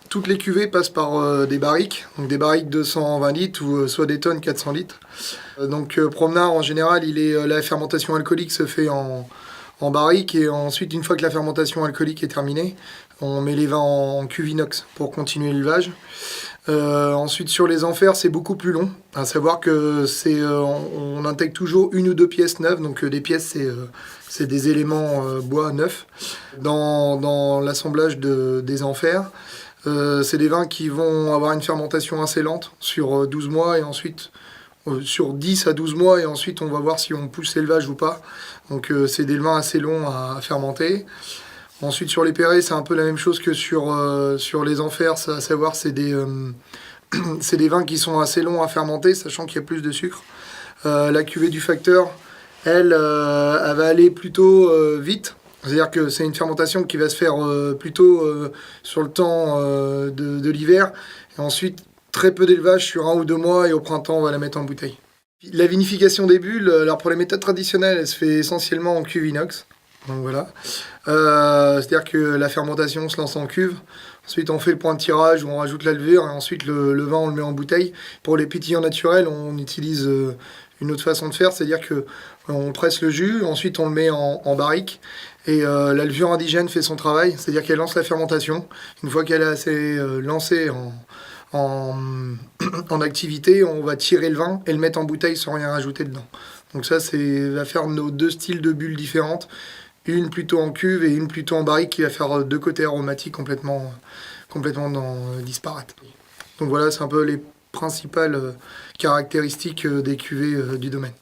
Toutes les cuvées passent par des barriques, donc des barriques de 120 litres ou soit des tonnes 400 litres. Promenard en général, la fermentation alcoolique se fait en barrique et ensuite une fois que la fermentation alcoolique est terminée, on met les vins en cuve inox pour continuer l'élevage. Ensuite sur les enfers c'est beaucoup plus long, à savoir que on intègre toujours une ou deux pièces neuves, donc des pièces c'est des éléments bois neufs dans l'assemblage des enfers. C'est des vins qui vont avoir une fermentation assez lente sur 12 mois et ensuite sur 10 à 12 mois et ensuite on va voir si on pousse l'élevage ou pas. Donc c'est des vins assez longs à fermenter. Ensuite sur les perrés c'est un peu la même chose que sur les enfers, à savoir c'est des vins qui sont assez longs à fermenter sachant qu'il y a plus de sucre. La cuvée du facteur, elle va aller plutôt vite. C'est-à-dire que c'est une fermentation qui va se faire plutôt sur le temps de l'hiver. Et ensuite, très peu d'élevage sur 1 ou 2 mois et au printemps, on va la mettre en bouteille. La vinification des bulles, alors pour les méthodes traditionnelles, elle se fait essentiellement en cuve inox. Donc voilà. C'est-à-dire que la fermentation se lance en cuve. Ensuite, on fait le point de tirage où on rajoute la levure et ensuite le vin, on le met en bouteille. Pour les pétillants naturels, on utilise une autre façon de faire, c'est-à-dire que on presse le jus, ensuite on le met en barrique et la levure indigène fait son travail, c'est-à-dire qu'elle lance la fermentation. Une fois qu'elle est assez lancée en activité, on va tirer le vin et le mettre en bouteille sans rien rajouter dedans. Donc ça, va faire nos deux styles de bulles différentes, une plutôt en cuve et une plutôt en barrique qui va faire deux côtés aromatiques complètement disparates. Donc voilà, c'est un peu les principales caractéristiques des cuvées du domaine.